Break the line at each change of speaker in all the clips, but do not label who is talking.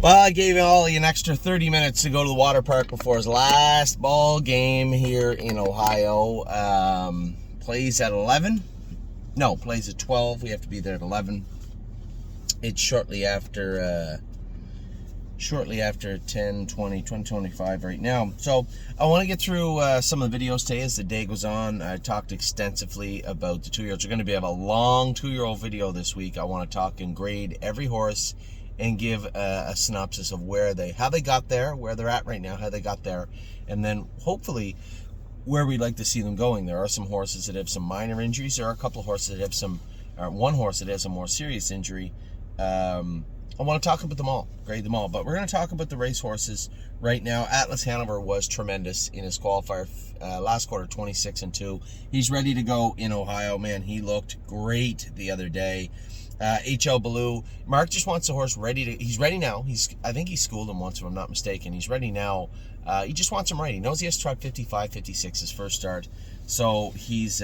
Well, I gave Ollie an extra 30 minutes to go to the water park before his last ball game here in Ohio. Plays at 11. No, plays at 12. We have to be there at 11. It's shortly after 10, 20, 25 right now. So I want to get through some of the videos today as the day goes on. I talked extensively about the 2-year-olds. We're going to have a long 2-year-old video this week. I want to talk and grade every horse and give a synopsis of how they got there, where they're at right now, how they got there, and then hopefully where we'd like to see them going. There are some horses that have some minor injuries. There are a couple of horses that have one horse that has a more serious injury. I want to talk about them all, grade them all, but we're going to talk about the race horses right now. Atlas Hanover was tremendous in his qualifier last quarter, 26-2. He's ready to go in Ohio. Man, he looked great the other day. HL Ballou, Mark just wants the horse he's ready now. I think he schooled him once, if I'm not mistaken. He's ready now. He just wants him right. He knows he has to try 55, 56 his first start. So he's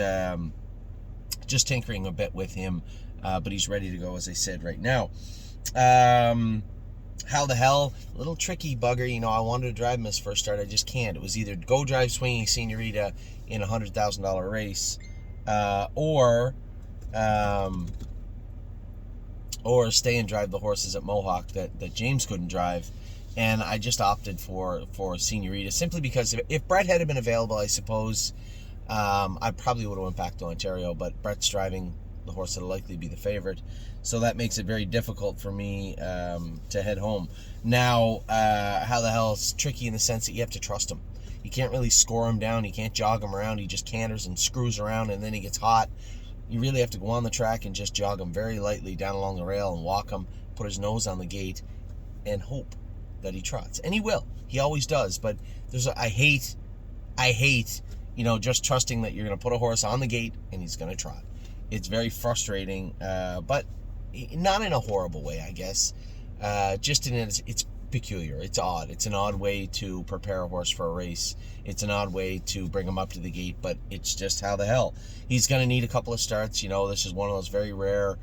just tinkering a bit with him, but he's ready to go, as I said, right now. How the hell? A little tricky bugger. I wanted to drive him his first start. I just can't. It was either go drive Swinging Senorita in a $100,000 race, or stay and drive the horses at Mohawk that James couldn't drive. And I just opted for Senorita simply because if Brett had been available, I suppose I probably would have went back to Ontario, but Brett's driving the horse that'll likely be the favorite. So that makes it very difficult for me to head home. Now, how the hell is tricky in the sense that you have to trust him. You can't really score him down. You can't jog him around. He just canters and screws around, and then he gets hot. You really have to go on the track and just jog him very lightly down along the rail and walk him, put his nose on the gate, and hope that he trots. And he will. He always does. But I hate, just trusting that you're going to put a horse on the gate and he's going to trot. It's very frustrating, but not in a horrible way, I guess. Just in it's peculiar. It's odd. It's an odd way to prepare a horse for a race. It's an odd way to bring him up to the gate, but it's just how the hell. He's going to need a couple of starts. This is one of those very rare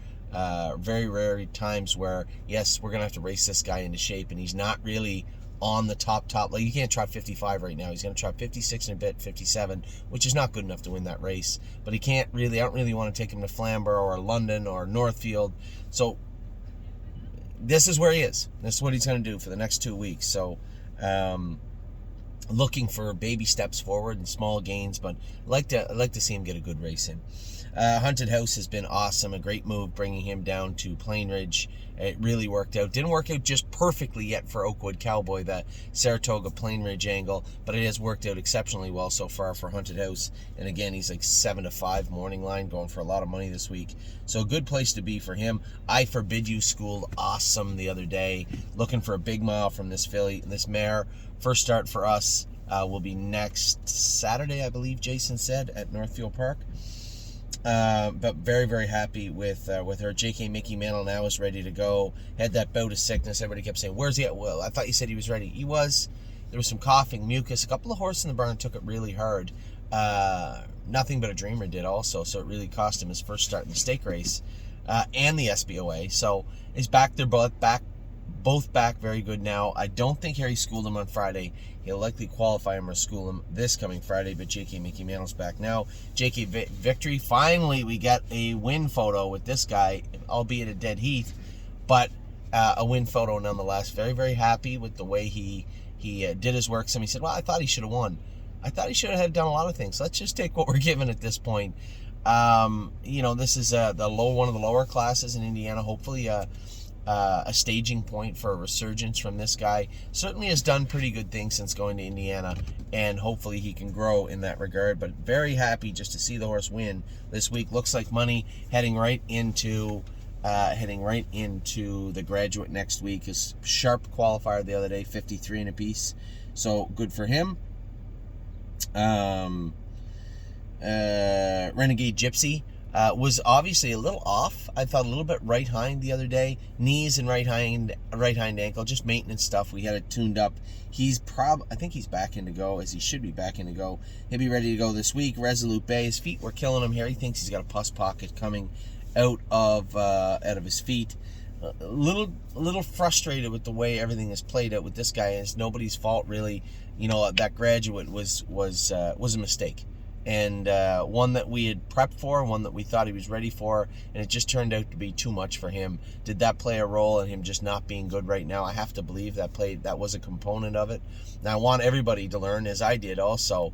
times where, yes, we're going to have to race this guy into shape, and he's not really on the top. Like, you can't try 55 right now. He's going to try 56 and a bit, 57, which is not good enough to win that race. But I don't really want to take him to Flamborough or London or Northfield. So this is where he is. This is what he's going to do for the next 2 weeks. So looking for baby steps forward and small gains, but I'd like to see him get a good race in. Haunted House has been awesome. A great move bringing him down to Plainridge. It really worked out. Didn't work out just perfectly yet for Oakwood Cowboy, that Saratoga Plainridge angle, but it has worked out exceptionally well so far for Haunted House. And again, he's like 7-5 morning line, going for a lot of money this week. So a good place to be for him. I Forbid You schooled awesome the other day. Looking for a big mile from this filly, this mare. First start for us will be next Saturday, I believe Jason said, at Northfield Park. But very, very happy with her. J.K. Mickey Mantle now is ready to go. Had that bout of sickness. Everybody kept saying, where's he at? Well, I thought you said he was ready. He was. There was some coughing, mucus. A couple of horses in the barn took it really hard. Nothing But a Dreamer did also, so it really cost him his first start in the stake race and the SBOA. So he's back. They're both back very good now. I don't think Harry schooled him on Friday. He'll likely qualify him or school him this coming Friday, but J.K. Mickey Mantle's back now. J.K. Victory. Finally, we got a win photo with this guy, albeit a dead heat, but a win photo nonetheless. Very, very happy with the way he did his work. Somebody said, well, I thought he should have won. I thought he should have done a lot of things. Let's just take what we're given at this point. This is one of the lower classes in Indiana. Hopefully, a staging point for a resurgence from this guy. Certainly has done pretty good things since going to Indiana, and hopefully he can grow in that regard. But very happy just to see the horse win this week. Looks like money heading right into the Graduate next week. His sharp qualifier the other day, 53 and a piece. So good for him. Renegade Gypsy was obviously a little off. I thought a little bit right hind the other day. Knees and right hind ankle, just maintenance stuff. We had it tuned up. I think he's back in to go, as he should be back in to go. He'll be ready to go this week. Resolute Bay, his feet were killing him here. He thinks he's got a pus pocket coming out of his feet. a little frustrated with the way everything is played out with this guy. It's nobody's fault really. That graduate was a mistake, and one that we had prepped for, one that we thought he was ready for, and it just turned out to be too much for him. Did that play a role in him just not being good right now? I have to believe that was a component of it. Now I want everybody to learn, as I did also,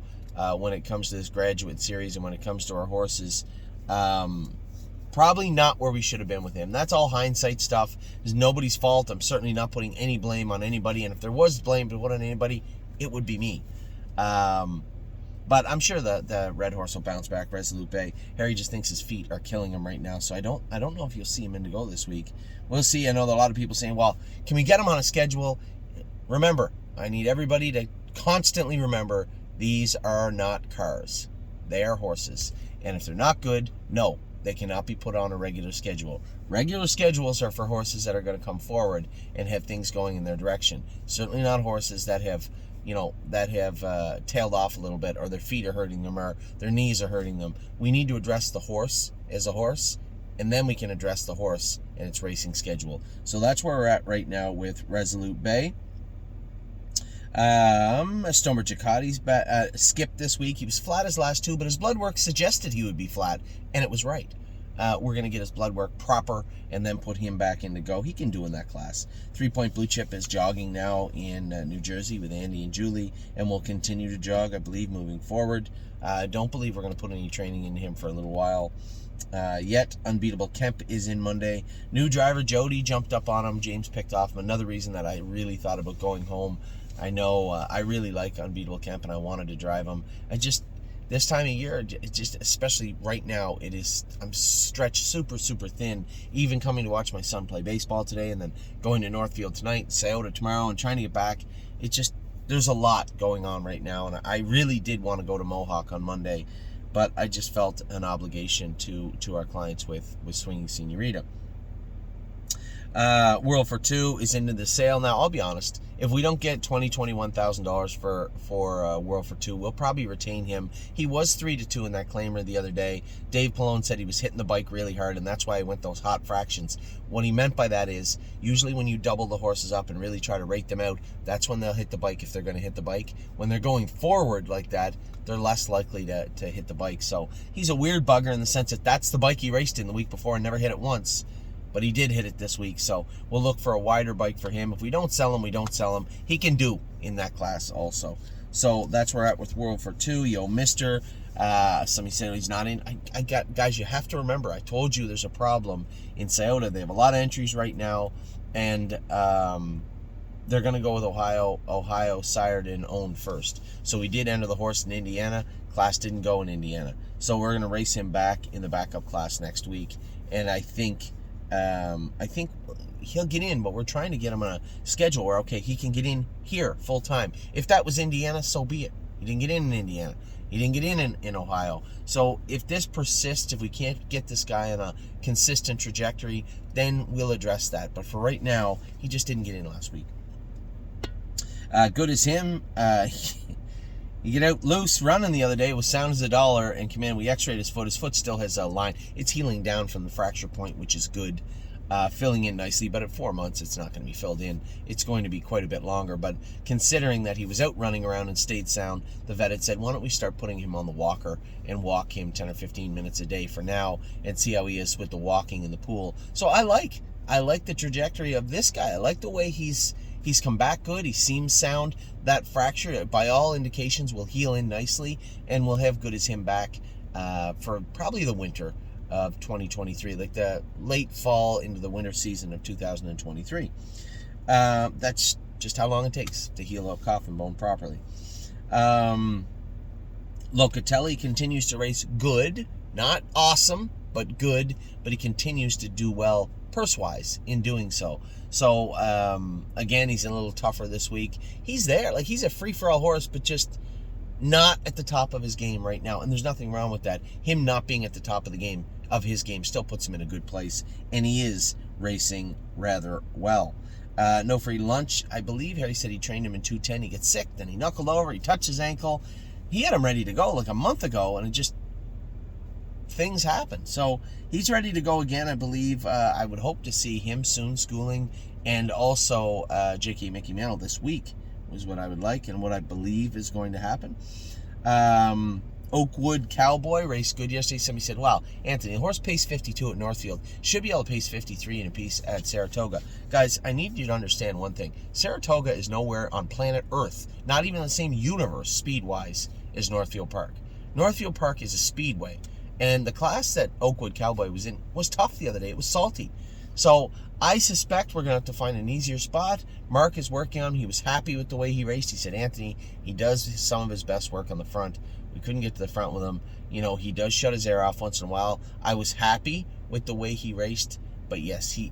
when it comes to this graduate series and when it comes to our horses. Probably not where we should have been with him. That's all hindsight stuff. It's nobody's fault. I'm certainly not putting any blame on anybody. And if there was blame to put on anybody, it would be me. But I'm sure the red horse will bounce back. Resolute Bay. Harry just thinks his feet are killing him right now. So I don't know if you'll see him Indigo this week. We'll see. I know that a lot of people saying, well, can we get him on a schedule? Remember, I need everybody to constantly remember, these are not cars. They are horses. And if they're not good, no, they cannot be put on a regular schedule. Regular schedules are for horses that are going to come forward and have things going in their direction. Certainly not horses that have, tailed off a little bit, or their feet are hurting them, or their knees are hurting them. We need to address the horse as a horse, and then we can address the horse and its racing schedule. So that's where we're at right now with Resolute Bay. Stomer Jacati's skipped this week. He was flat his last two, but his blood work suggested he would be flat, and it was right. We're going to get his blood work proper and then put him back in to go. He can do in that class. 3 Point Blue Chip is jogging now in New Jersey with Andy and Julie, and will continue to jog, I believe, moving forward. I don't believe we're going to put any training into him for a little while. Yet Unbeatable Kemp is in Monday. New driver Jody jumped up on him. James picked off him. Another reason that I really thought about going home. I know I really like Unbeatable Kemp, and I wanted to drive him. This time of year, especially right now, I'm stretched super, super thin. Even coming to watch my son play baseball today, and then going to Northfield tonight, Scioto tomorrow, and trying to get back. There's a lot going on right now, and I really did want to go to Mohawk on Monday, but I just felt an obligation to our clients with Swinging Senorita. World for Two is into the sale now. I'll be honest, if we don't get $21,000 for World for Two, we'll probably retain him. He was 3-2 in that claimer the other day. Dave Pallone said he was hitting the bike really hard, and that's why he went those hot fractions. What he meant by that is, usually when you double the horses up and really try to rate them out, that's when they'll hit the bike, if they're going to hit the bike. When they're going forward like that, they're less likely to hit the bike. So he's a weird bugger in the sense that that's the bike he raced in the week before and never hit it once. But he did hit it this week, so we'll look for a wider bike for him. If we don't sell him, we don't sell him. He can do in that class also. So that's where we're at with World for Two. Yo, Mister. Somebody said he's not in. Guys, you have to remember, I told you there's a problem in Scioto. They have a lot of entries right now, and they're going to go with Ohio sired and owned first. So we did enter the horse in Indiana. Class didn't go in Indiana. So we're going to race him back in the backup class next week. And I think he'll get in, but we're trying to get him on a schedule where, okay, he can get in here full time. If that was Indiana, so be it. He didn't get in Indiana. He didn't get in Ohio. So if this persists, if we can't get this guy on a consistent trajectory, then we'll address that. But for right now, he just didn't get in last week. Good as him. You get out loose running the other day, was sound as a dollar, and command, we x-rayed his foot. His foot still has a line. It's healing down from the fracture point, which is good. Filling in nicely, but at 4 months, it's not going to be filled in. It's going to be quite a bit longer, but considering that he was out running around and stayed sound, the vet had said, why don't we start putting him on the walker and walk him 10 or 15 minutes a day for now and see how he is with the walking in the pool. So I like the trajectory of this guy. I like the way he's come back good. He seems sound. That fracture, by all indications, will heal in nicely, and we'll have Good as him back for probably the winter of 2023, like the late fall into the winter season of 2023. That's just how long it takes to heal a coffin bone properly. Locatelli continues to race good, not awesome, but good, but he continues to do well purse-wise in doing so. So, again, he's a little tougher this week. He's there. Like, he's a free-for-all horse, but just not at the top of his game right now. And there's nothing wrong with that. Him not being at the top of his game still puts him in a good place. And he is racing rather well. No Free Lunch, I believe Harry said he trained him in 210. He gets sick, then he knuckled over, he touched his ankle. He had him ready to go like a month ago, and it just things happen. So he's ready to go again, I believe. I would hope to see him soon schooling, and also J.K. Mickey Mantle this week was what I would like and what I believe is going to happen. Oakwood Cowboy raced good yesterday. Somebody said, wow, Anthony, the horse paced 52 at Northfield. Should be able to pace 53 in a piece at Saratoga. Guys, I need you to understand one thing. Saratoga is nowhere on planet Earth, not even in the same universe, speed-wise, as Northfield Park. Northfield Park is a speedway. And the class that Oakwood Cowboy was in was tough the other day. It was salty. So I suspect we're going to have to find an easier spot. Mark is working on him. He was happy with the way he raced. He said, Anthony, he does some of his best work on the front. We couldn't get to the front with him. You know, he does shut his air off once in a while. I was happy with the way he raced. But yes, he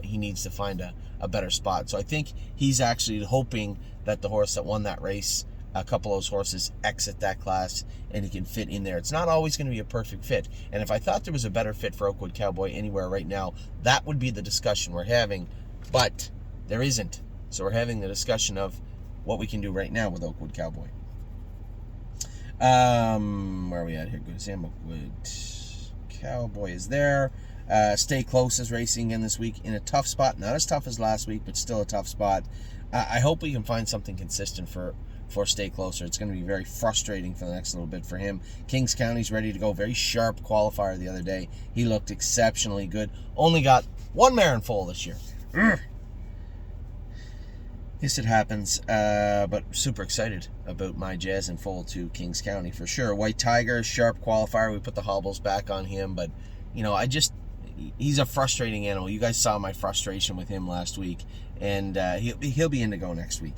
needs to find a better spot. So I think he's actually hoping that the horse that won that race, a couple of those horses exit that class and he can fit in there. It's not always going to be a perfect fit. And if I thought there was a better fit for Oakwood Cowboy anywhere right now, that would be the discussion we're having. But there isn't. So we're having the discussion of what we can do right now with Oakwood Cowboy. Where are we at here? Good Sam. Oakwood Cowboy is there. Stay Close is racing again this week in a tough spot. Not as tough as last week, but still a tough spot. I hope we can find something consistent for Stay Closer. It's going to be very frustrating for the next little bit for him. Kings County's ready to go. Very sharp qualifier the other day. He looked exceptionally good. Only got one mare in foal this year. Yes, it happens, but super excited about my Jazz and foal to Kings County for sure. White Tiger, sharp qualifier. We put the hobbles back on him, but, you know, he's a frustrating animal. You guys saw my frustration with him last week, and he'll be in to go next week.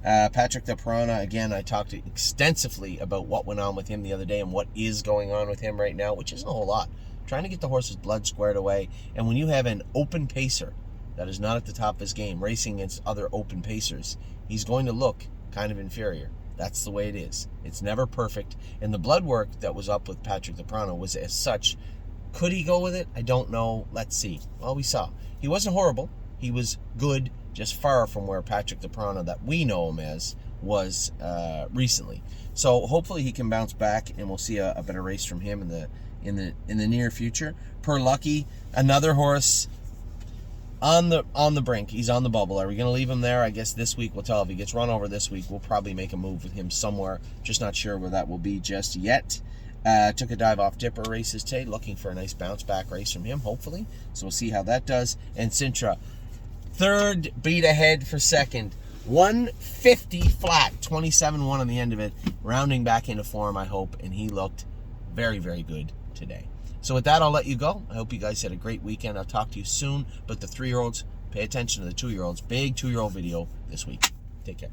Patrick the Piranha, again, I talked extensively about what went on with him the other day and what is going on with him right now, which isn't a whole lot. Trying to get the horse's blood squared away, and when you have an open pacer that is not at the top of his game, racing against other open pacers, he's going to look kind of inferior. That's the way it is. It's never perfect. And the blood work that was up with Patrick the Piranha was as such. Could he go with it? I don't know. Let's see. Well, we saw. He wasn't horrible. He was good, just far from where Patrick the Piranha that we know him as was recently. So hopefully he can bounce back, and we'll see a better race from him in the near future. Per Lucky, another horse on the brink. He's on the bubble. Are we going to leave him there? I guess this week we'll tell. If he gets run over this week, we'll probably make a move with him somewhere. Just not sure where that will be just yet. Took a dive off Dipper races today, looking for a nice bounce back race from him, hopefully. So we'll see how that does. And Sintra, third beat ahead for second. 150 flat, 27-1 on the end of it, rounding back into form, I hope, and he looked very, very good today. So with that, I'll let you go. I hope you guys had a great weekend. I'll talk to you soon. But the 3-year-olds, pay attention to the 2-year-olds. Big 2-year-old video this week. Take care.